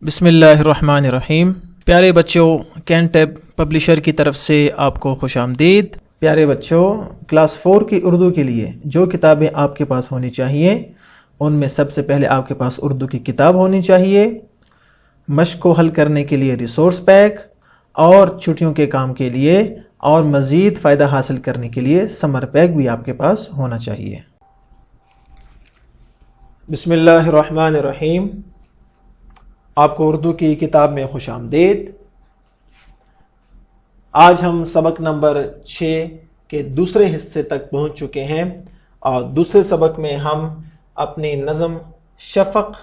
بسم اللہ الرحمن الرحیم۔ پیارے بچوں، کینٹیب پبلشر کی طرف سے آپ کو خوش آمدید۔ پیارے بچوں، کلاس 4 کی اردو کے لیے جو کتابیں آپ کے پاس ہونی چاہیے ان میں سب سے پہلے آپ کے پاس اردو کی کتاب ہونی چاہیے، مشق کو حل کرنے کے لیے ریسورس پیک، اور چھٹیوں کے کام کے لیے اور مزید فائدہ حاصل کرنے کے لیے سمر پیک بھی آپ کے پاس ہونا چاہیے۔ بسم اللہ الرحمن الرحیم۔ آپ کو اردو کی کتاب میں خوش آمدید۔ آج ہم سبق نمبر 6 کے دوسرے حصے تک پہنچ چکے ہیں، اور دوسرے سبق میں ہم اپنی نظم شفق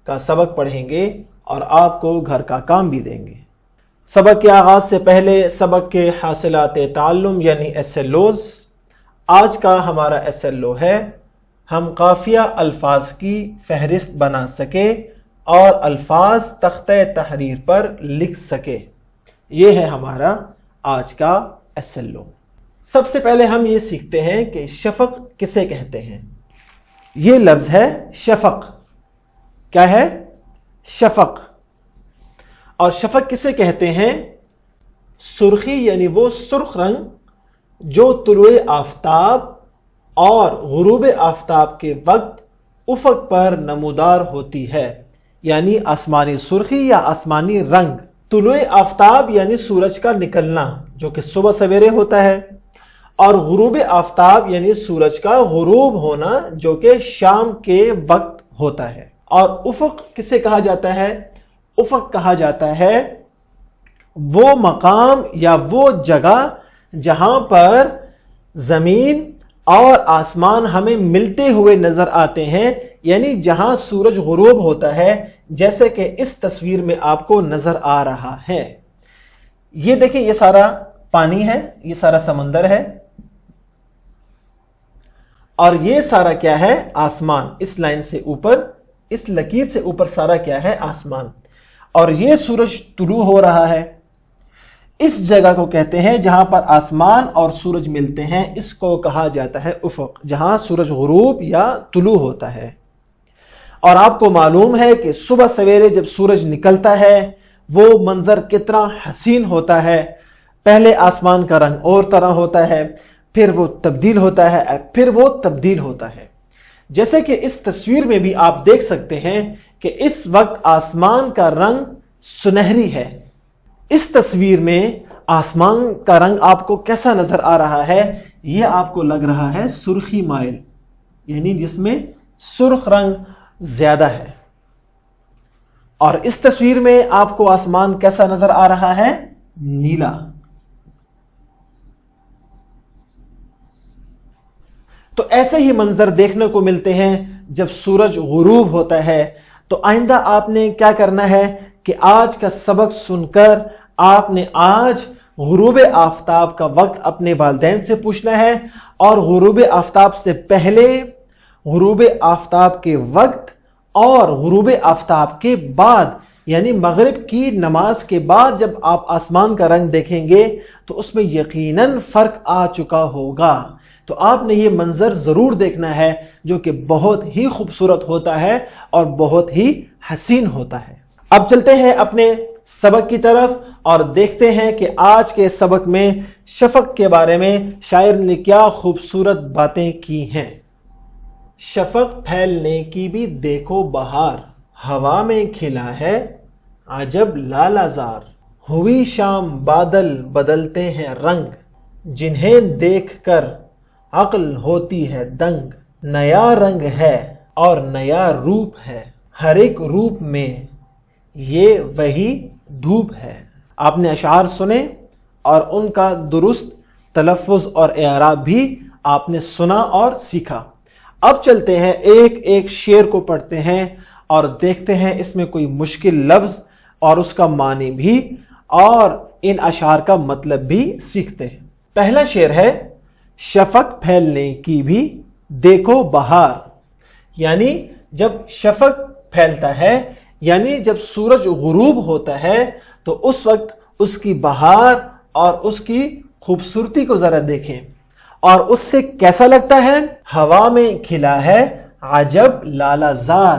کا سبق پڑھیں گے اور آپ کو گھر کا کام بھی دیں گے۔ سبق کے آغاز سے پہلے سبق کے حاصلات تعلم یعنی SLOs۔ آج کا ہمارا SLO ہے ہم قافیہ الفاظ کی فہرست بنا سکے اور الفاظ تختہ تحریر پر لکھ سکے۔ یہ ہے ہمارا آج کا SLO۔ سب سے پہلے ہم یہ سیکھتے ہیں کہ شفق کسے کہتے ہیں۔ یہ لفظ ہے شفق۔ کیا ہے؟ شفق۔ اور شفق کسے کہتے ہیں؟ سرخی یعنی وہ سرخ رنگ جو طلوع آفتاب اور غروب آفتاب کے وقت افق پر نمودار ہوتی ہے، یعنی آسمانی سرخی یا آسمانی رنگ۔ طلوع آفتاب یعنی سورج کا نکلنا جو کہ صبح سویرے ہوتا ہے، اور غروب آفتاب یعنی سورج کا غروب ہونا جو کہ شام کے وقت ہوتا ہے۔ اور افق کسے کہا جاتا ہے؟ افق کہا جاتا ہے وہ مقام یا وہ جگہ جہاں پر زمین اور آسمان ہمیں ملتے ہوئے نظر آتے ہیں، یعنی جہاں سورج غروب ہوتا ہے، جیسے کہ اس تصویر میں آپ کو نظر آ رہا ہے۔ یہ دیکھیں، یہ سارا پانی ہے، یہ سارا سمندر ہے، اور یہ سارا کیا ہے؟ آسمان۔ اس لائن سے اوپر، اس لکیر سے اوپر سارا کیا ہے؟ آسمان۔ اور یہ سورج طلوع ہو رہا ہے۔ اس جگہ کو کہتے ہیں جہاں پر آسمان اور سورج ملتے ہیں، اس کو کہا جاتا ہے افق، جہاں سورج غروب یا طلوع ہوتا ہے۔ اور آپ کو معلوم ہے کہ صبح سویرے جب سورج نکلتا ہے وہ منظر کتنا حسین ہوتا ہے۔ پہلے آسمان کا رنگ اور طرح ہوتا ہے، پھر وہ تبدیل ہوتا ہے، پھر وہ تبدیل ہوتا ہے۔ جیسے کہ اس تصویر میں بھی آپ دیکھ سکتے ہیں کہ اس وقت آسمان کا رنگ سنہری ہے۔ اس تصویر میں آسمان کا رنگ آپ کو کیسا نظر آ رہا ہے؟ یہ آپ کو لگ رہا ہے سرخی مائل، یعنی جس میں سرخ رنگ زیادہ ہے۔ اور اس تصویر میں آپ کو آسمان کیسا نظر آ رہا ہے؟ نیلا۔ تو ایسے ہی منظر دیکھنے کو ملتے ہیں جب سورج غروب ہوتا ہے۔ تو آئندہ آپ نے کیا کرنا ہے کہ آج کا سبق سن کر آپ نے آج غروب آفتاب کا وقت اپنے والدین سے پوچھنا ہے، اور غروب آفتاب سے پہلے، غروب آفتاب کے وقت اور غروب آفتاب کے بعد، یعنی مغرب کی نماز کے بعد جب آپ آسمان کا رنگ دیکھیں گے تو اس میں یقیناً فرق آ چکا ہوگا۔ تو آپ نے یہ منظر ضرور دیکھنا ہے جو کہ بہت ہی خوبصورت ہوتا ہے اور بہت ہی حسین ہوتا ہے۔ اب چلتے ہیں اپنے سبق کی طرف اور دیکھتے ہیں کہ آج کے سبق میں شفق کے بارے میں شاعر نے کیا خوبصورت باتیں کی ہیں۔ شفق پھیلنے کی بھی دیکھو بہار، ہوا میں کھلا ہے عجب لالہ زار۔ ہوئی شام بادل بدلتے ہیں رنگ، جنہیں دیکھ کر عقل ہوتی ہے دنگ۔ نیا رنگ ہے اور نیا روپ ہے، ہر ایک روپ میں یہ وہی دھوپ ہے۔ آپ نے اشعار سنے اور ان کا درست تلفظ اور اعراب بھی آپ نے سنا اور سیکھا۔ اب چلتے ہیں ایک ایک شعر کو پڑھتے ہیں اور دیکھتے ہیں اس میں کوئی مشکل لفظ اور اس کا معنی بھی، اور ان اشعار کا مطلب بھی سیکھتے ہیں۔ پہلا شعر ہے شفق پھیلنے کی بھی دیکھو بہار، یعنی جب شفق پھیلتا ہے یعنی جب سورج غروب ہوتا ہے تو اس وقت اس کی بہار اور اس کی خوبصورتی کو ذرا دیکھیں، اور اس سے کیسا لگتا ہے؟ ہوا میں کھلا ہے عجب لالہ زار،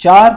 4,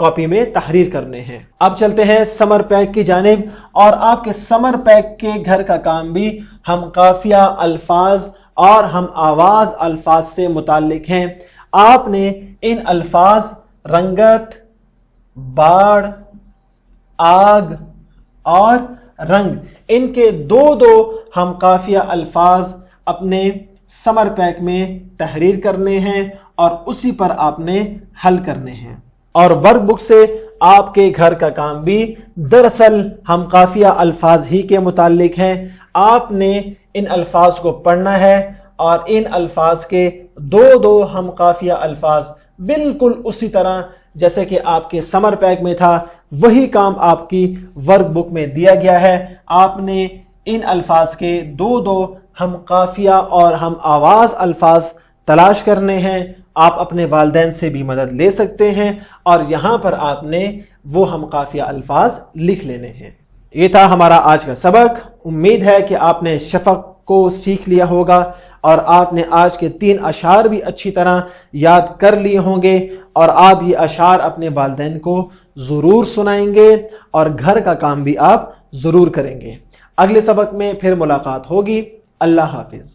کاپی میں تحریر کرنے ہیں۔ اب چلتے ہیں سمر پیک کی جانب، اور آپ کے سمر پیک کے گھر کا کام بھی ہم قافیہ الفاظ اور ہم آواز الفاظ سے متعلق ہیں۔ آپ نے ان الفاظ رنگت، باڑ، آگ اور رنگ، ان کے دو ہم قافیہ الفاظ اپنے سمر پیک میں تحریر کرنے ہیں اور اسی پر آپ نے حل کرنے ہیں۔ اور ورک بک سے آپ کے گھر کا کام بھی دراصل ہم قافیہ الفاظ ہی کے متعلق ہیں۔ آپ نے ان الفاظ کو پڑھنا ہے اور ان الفاظ کے دو ہم قافیہ الفاظ بالکل اسی طرح جیسے کہ آپ کے سمر پیک میں تھا، وہی کام آپ کی ورک بک میں دیا گیا ہے۔ آپ نے ان الفاظ کے دو ہم قافیہ اور ہم آواز الفاظ تلاش کرنے ہیں۔ آپ اپنے والدین سے بھی مدد لے سکتے ہیں اور یہاں پر آپ نے وہ ہم قافیہ الفاظ لکھ لینے ہیں۔ یہ تھا ہمارا آج کا سبق۔ امید ہے کہ آپ نے شفق کو سیکھ لیا ہوگا اور آپ نے آج کے 3 اشعار بھی اچھی طرح یاد کر لیے ہوں گے، اور آپ یہ اشعار اپنے والدین کو ضرور سنائیں گے اور گھر کا کام بھی آپ ضرور کریں گے۔ اگلے سبق میں پھر ملاقات ہوگی۔ اللہ حافظ۔